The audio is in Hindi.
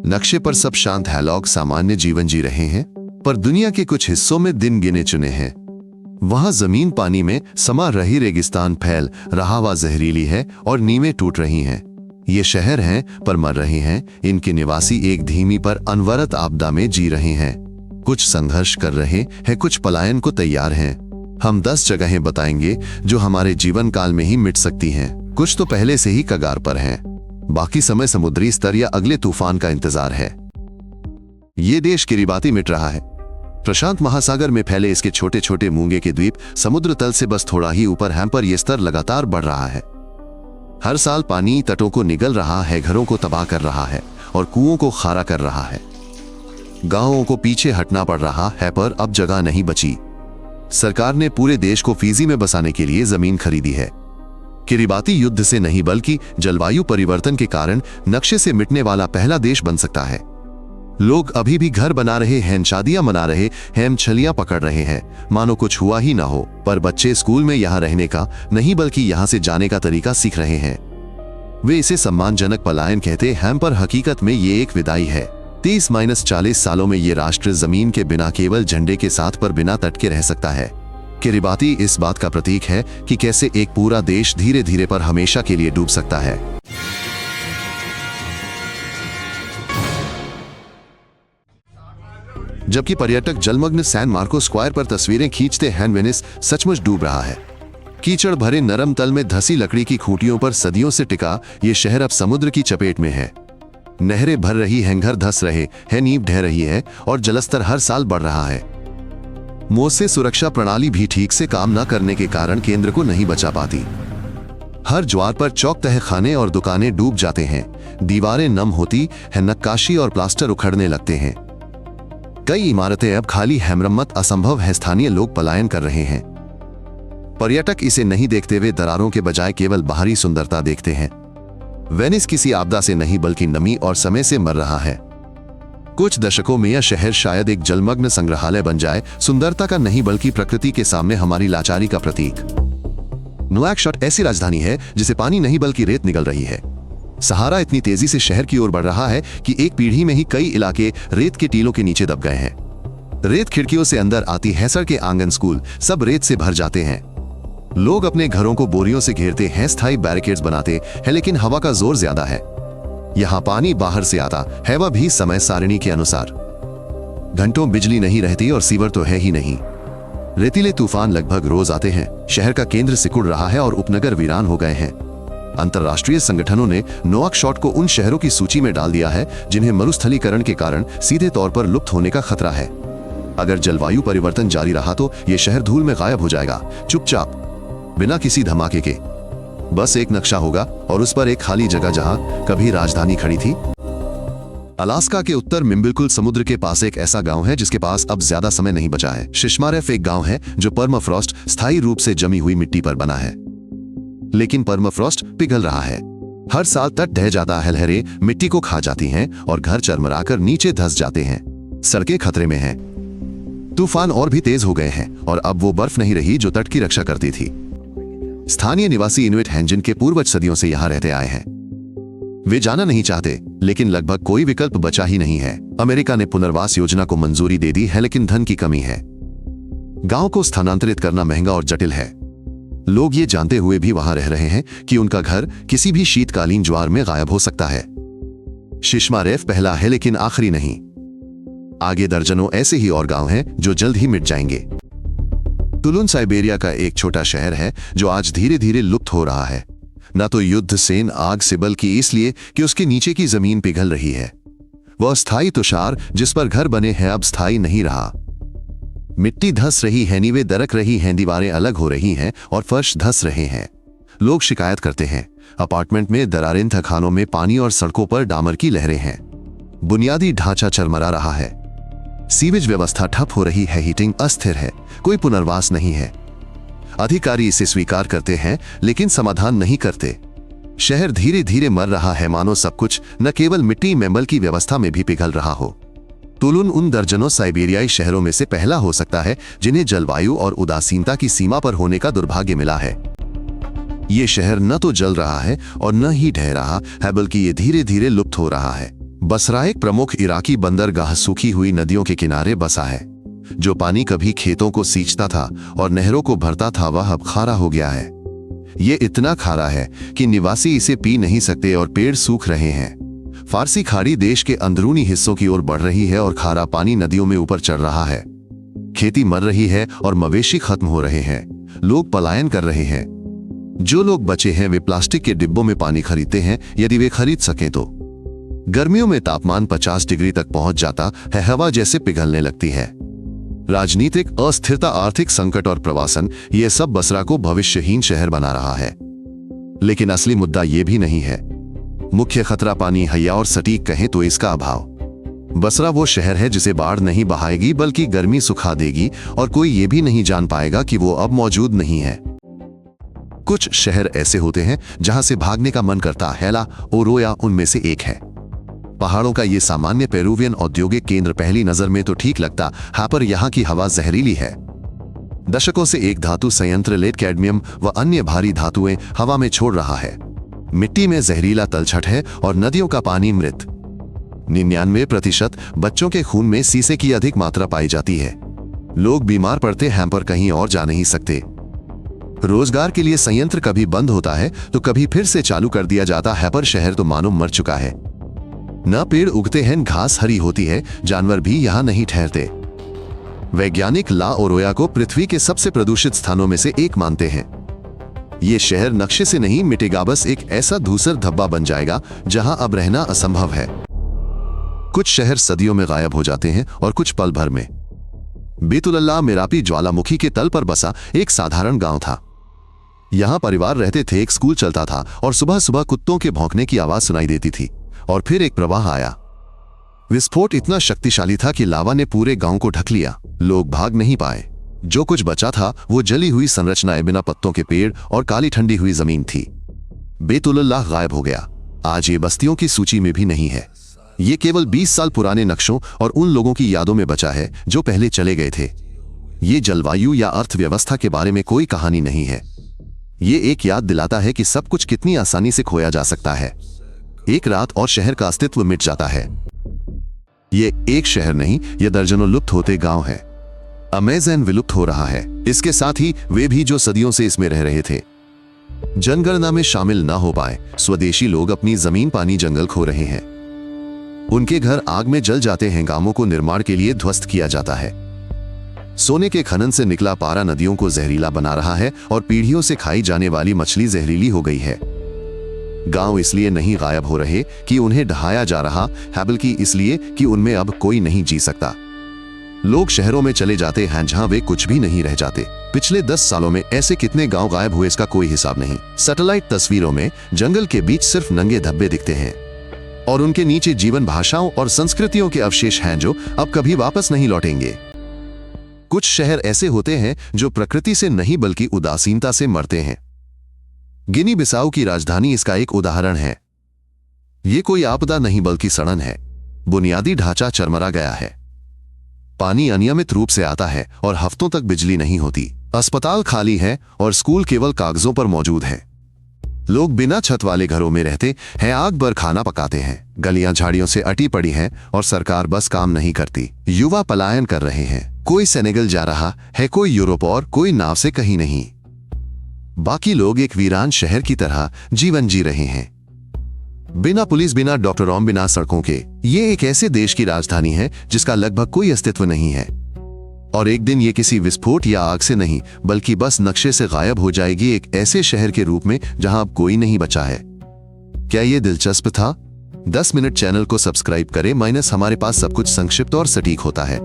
नक्शे पर सब शांत है, लोग सामान्य जीवन जी रहे हैं, पर दुनिया के कुछ हिस्सों में दिन गिने चुने हैं। वहां जमीन पानी में समा रही रेगिस्तान फैल रहा व जहरीली है और नींवें टूट रही हैं। ये शहर हैं पर मर रहे हैं। इनके निवासी एक धीमी पर अनवरत आपदा में जी रहे हैं। कुछ संघर्ष कर रहे हैं, कुछ पलायन को तैयार हैं। हम 10 जगहें बताएंगे जो हमारे जीवन काल में ही मिट सकती हैं। कुछ तो पहले से ही कगार पर हैं, बाकी समय समुद्री स्तर या अगले तूफान का इंतजार है। ये देश किरीबाती मिट रहा है। प्रशांत महासागर में फैले इसके छोटे छोटे मूंगे के द्वीप समुद्र तल से बस थोड़ा ही ऊपर हैं, पर यह स्तर लगातार बढ़ रहा है। हर साल पानी तटों को निगल रहा है, घरों को तबाह कर रहा है और कुओं को खारा कर रहा है। गांवों को पीछे हटना पड़ रहा है, पर अब जगह नहीं बची। सरकार ने पूरे देश को फीजी में बसाने के लिए जमीन खरीदी है। किरीबाती युद्ध से नहीं बल्कि जलवायु परिवर्तन के कारण नक्शे से मिटने वाला पहला देश बन सकता है। लोग अभी भी घर बना रहे हैं, शादियां मना रहे हैं, छलियां पकड़ रहे हैं, मानो कुछ हुआ ही ना हो। पर बच्चे स्कूल में यहां रहने का नहीं बल्कि यहां से जाने का तरीका सीख रहे हैं। वे इसे सम्मानजनक पलायन कहते हैं, पर हकीकत में ये एक विदाई है। 30-40 सालों में ये राष्ट्र जमीन के बिना केवल झंडे के साथ पर बिना तट के रह सकता है। किरीबाती इस बात का प्रतीक है कि कैसे एक पूरा देश धीरे धीरे पर हमेशा के लिए डूब सकता है। जबकि पर्यटक जलमग्न सैन मार्को स्क्वायर पर तस्वीरें खींचते हैं, वेनिस सचमुच डूब रहा है। कीचड़ भरे नरम तल में धसी लकड़ी की खूंटियों पर सदियों से टिका ये शहर अब समुद्र की चपेट में है। नहरें भर रही हैं, घर धस रहे हैं, नींव ढह रही है और जलस्तर हर साल बढ़ रहा है। मोसे सुरक्षा प्रणाली भी ठीक से काम न करने के कारण केंद्र को नहीं बचा पाती। हर ज्वार पर चौक तहखाने और दुकानें डूब जाते हैं, दीवारें नम होती हैं, नक्काशी और प्लास्टर उखड़ने लगते हैं। कई इमारतें अब खाली हैं, मरम्मत असंभव है, स्थानीय लोग पलायन कर रहे हैं। पर्यटक इसे नहीं देखते, वे दरारों के बजाय केवल बाहरी सुंदरता देखते हैं। वेनिस किसी आपदा से नहीं बल्कि नमी और समय से मर रहा है। कुछ दशकों में यह शहर शायद एक जलमग्न संग्रहालय बन जाए, सुंदरता का नहीं बल्कि प्रकृति के सामने हमारी लाचारी का प्रतीक। नुआकशॉट ऐसी राजधानी है जिसे पानी नहीं बल्कि रेत निगल रही है। सहारा इतनी तेजी से शहर की ओर बढ़ रहा है कि एक पीढ़ी में ही कई इलाके रेत के टीलों के नीचे दब गए हैं। रेत खिड़कियों से अंदर आती है, सड़कें, आंगन, स्कूल सब रेत से भर जाते हैं। लोग अपने घरों को बोरियों से घेरते हैं, स्थायी बैरिकेड्स बनाते हैं, लेकिन हवा का जोर ज्यादा है। यहाँ पानी बाहर से आता है, वह भी समय सारिणी के अनुसार। घंटों बिजली नहीं रहती और सीवर तो है ही नहीं। रेतीले तूफान लगभग रोज आते हैं। शहर का केंद्र सिकुड़ रहा है और उपनगर वीरान हो गए हैं। अंतर्राष्ट्रीय संगठनों ने नुआकशॉट को उन शहरों की सूची में डाल दिया है जिन्हें मरुस्थलीकरण के कारण सीधे तौर पर लुप्त होने का खतरा है। अगर जलवायु परिवर्तन जारी रहा तो यह शहर धूल में गायब हो जाएगा, चुपचाप, बिना किसी धमाके के। बस एक नक्शा होगा और उस पर एक खाली जगह जहां कभी राजधानी खड़ी थी। अलास्का के उत्तर में बिल्कुल समुद्र के पास एक ऐसा गांव है जिसके पास अब ज्यादा समय नहीं बचा है। शिश्मारेफ एक गांव है जो परमाफ्रॉस्ट स्थायी रूप से जमी हुई मिट्टी पर बना है, लेकिन परमाफ्रॉस्ट पिघल रहा है। हर साल तट ढह जाता है, लहरें मिट्टी को खा जाती हैं और घर चरमराकर नीचे धंस जाते हैं। सड़कें खतरे में हैं। तूफान और भी तेज हो गए हैं और अब वो बर्फ नहीं रही जो तट की रक्षा करती थी। स्थानीय निवासी इनुइट हैं जिनके पूर्वज सदियों से यहां रहते आए हैं। वे जाना नहीं चाहते, लेकिन लगभग कोई विकल्प बचा ही नहीं है। अमेरिका ने पुनर्वास योजना को मंजूरी दे दी है, लेकिन धन की कमी है। गांव को स्थानांतरित करना महंगा और जटिल है। लोग ये जानते हुए भी वहां रह रहे हैं कि उनका घर किसी भी शीतकालीन ज्वार में गायब हो सकता है। शिश्मारेफ पहला है, लेकिन आखिरी नहीं। आगे दर्जनों ऐसे ही और गांव हैं जो जल्द ही मिट जाएंगे। तुलुन साइबेरिया का एक छोटा शहर है जो आज धीरे धीरे लुप्त हो रहा है, न तो युद्ध से, आग से, बल्कि इसलिए कि उसके नीचे की जमीन पिघल रही है। वह स्थायी तुषार जिस पर घर बने हैं अब स्थायी नहीं रहा। मिट्टी धस रही है, नींवें दरक रही हैं, दीवारें अलग हो रही हैं और फर्श धस रहे हैं। लोग शिकायत करते हैं। अपार्टमेंट में दरारें, तहखानों में पानी और सड़कों पर डामर की लहरें हैं। बुनियादी ढांचा चरमरा रहा है। सीवेज व्यवस्था ठप हो रही है, हीटिंग अस्थिर है, कोई पुनर्वास नहीं है। अधिकारी इसे स्वीकार करते हैं लेकिन समाधान नहीं करते। शहर धीरे धीरे मर रहा है, मानो सब कुछ न केवल मिट्टी में बल्कि व्यवस्था में भी पिघल रहा हो। तुलुन उन दर्जनों साइबेरियाई शहरों में से पहला हो सकता है जिन्हें जलवायु और उदासीनता की सीमा पर होने का दुर्भाग्य मिला है। ये शहर न तो जल रहा है और न ही ढह रहा है, बल्कि ये धीरे धीरे लुप्त हो रहा है। बसरा एक प्रमुख इराकी बंदरगाह सूखी हुई नदियों के किनारे बसा है। जो पानी कभी खेतों को सींचता था और नहरों को भरता था, वह अब खारा हो गया है। ये इतना खारा है कि निवासी इसे पी नहीं सकते और पेड़ सूख रहे हैं। फारसी खाड़ी देश के अंदरूनी हिस्सों की ओर बढ़ रही है और खारा पानी नदियों में ऊपर चढ़ रहा है। खेती मर रही है और मवेशी खत्म हो रहे हैं। लोग पलायन कर रहे हैं। जो लोग बचे हैं वे प्लास्टिक के डिब्बों में पानी खरीदते हैं, यदि वे खरीद सकें तो। गर्मियों में तापमान 50 डिग्री तक पहुंच जाता है, हवा जैसे पिघलने लगती है। राजनीतिक अस्थिरता, आर्थिक संकट और प्रवासन, ये सब बसरा को भविष्यहीन शहर बना रहा है। लेकिन असली मुद्दा ये भी नहीं है। मुख्य खतरा पानी है, या और सटीक कहें तो इसका अभाव। बसरा वो शहर है जिसे बाढ़ नहीं बहाएगी बल्कि गर्मी सुखा देगी, और कोई ये भी नहीं जान पाएगा कि वो अब मौजूद नहीं है। कुछ शहर ऐसे होते हैं जहां से भागने का मन करता है। ला ओरोया उनमें से एक है। पहाड़ों का ये सामान्य पेरुवियन औद्योगिक केंद्र पहली नजर में तो ठीक लगता है, पर यहाँ की हवा जहरीली है। दशकों से एक धातु संयंत्र लेड कैडमियम व अन्य भारी धातुएं हवा में छोड़ रहा है। मिट्टी में जहरीला तलछट है और नदियों का पानी मृत। 99% बच्चों के खून में सीसे की अधिक मात्रा पाई जाती है। लोग बीमार पड़ते हैं पर कहीं और जा नहीं सकते। रोजगार के लिए संयंत्र कभी बंद होता है तो कभी फिर से चालू कर दिया जाता है, पर शहर तो मानो मर चुका है। न पेड़ उगते हैं, घास हरी होती है, जानवर भी यहाँ नहीं ठहरते। वैज्ञानिक ला ओरोया को पृथ्वी के सबसे प्रदूषित स्थानों में से एक मानते हैं। ये शहर नक्शे से नहीं मिटेगा, बस एक ऐसा धूसर धब्बा बन जाएगा जहां अब रहना असंभव है। कुछ शहर सदियों में गायब हो जाते हैं और कुछ पल भर में। बेतुल्लाह मेरापी ज्वालामुखी के तल पर बसा एक साधारण गांव था। यहां परिवार रहते थे, एक स्कूल चलता था और सुबह सुबह कुत्तों के भौंकने की आवाज सुनाई देती थी। और फिर एक प्रवाह आया। विस्फोट इतना शक्तिशाली था कि लावा ने पूरे गांव को ढक लिया। लोग भाग नहीं पाए। जो कुछ बचा था वो जली हुई संरचनाएं, बिना पत्तों के पेड़ और काली ठंडी हुई जमीन थी। बेतुल्लाह गायब हो गया। आज ये बस्तियों की सूची में भी नहीं है। ये केवल 20 साल पुराने नक्शों और उन लोगों की यादों में बचा है जो पहले चले गए थे। ये जलवायु या अर्थव्यवस्था के बारे में कोई कहानी नहीं है। ये एक याद दिलाता है कि सब कुछ कितनी आसानी से खोया जा सकता है। एक रात और शहर का अस्तित्व मिट जाता है। ये एक शहर नहीं, ये दर्जनों लुप्त होते गांव है। अमेज़न विलुप्त हो रहा है, इसके साथ ही वे भी जो सदियों से इसमें रह रहे थे। जनगणना में शामिल ना हो पाए स्वदेशी लोग अपनी जमीन, पानी, जंगल खो रहे हैं। उनके घर आग में जल जाते हैं। गांवों को निर्माण के लिए ध्वस्त किया जाता है। सोने के खनन से निकला पारा नदियों को जहरीला बना रहा है और पीढ़ियों से खाई जाने वाली मछली जहरीली हो गई है। गांव इसलिए नहीं गायब हो रहे कि उन्हें ढहाया जा रहा है, बल्कि इसलिए कि उनमें अब कोई नहीं जी सकता। लोग शहरों में चले जाते हैं जहां वे कुछ भी नहीं रह जाते। पिछले 10 सालों में ऐसे कितने गांव गायब हुए, इसका कोई हिसाब नहीं। सैटेलाइट तस्वीरों में जंगल के बीच सिर्फ नंगे धब्बे दिखते हैं और उनके नीचे जीवन, भाषाओं और संस्कृतियों के अवशेष हैं जो अब कभी वापस नहीं लौटेंगे। कुछ शहर ऐसे होते हैं जो प्रकृति से नहीं बल्कि उदासीनता से मरते हैं। गिनी बिसाऊ की राजधानी इसका एक उदाहरण है। ये कोई आपदा नहीं बल्कि सड़न है। बुनियादी ढांचा चरमरा गया है। पानी अनियमित रूप से आता है और हफ्तों तक बिजली नहीं होती। अस्पताल खाली है और स्कूल केवल कागजों पर मौजूद है। लोग बिना छत वाले घरों में रहते हैं, आग पर खाना पकाते हैं। गलियां झाड़ियों से अटी पड़ी हैं और सरकार बस काम नहीं करती। युवा पलायन कर रहे हैं। कोई सेनेगल जा रहा है, कोई यूरोप और कोई नाव से कहीं नहीं। बाकी लोग एक वीरान शहर की तरह जीवन जी रहे हैं, बिना पुलिस, बिना डॉक्टरों, बिना सड़कों के। ये एक ऐसे देश की राजधानी है जिसका लगभग कोई अस्तित्व नहीं है। और एक दिन ये किसी विस्फोट या आग से नहीं बल्कि बस नक्शे से गायब हो जाएगी, एक ऐसे शहर के रूप में जहां अब कोई नहीं बचा है। क्या ये दिलचस्प था? 10 मिनट चैनल को सब्सक्राइब करें। हमारे पास सब कुछ संक्षिप्त और सटीक होता है।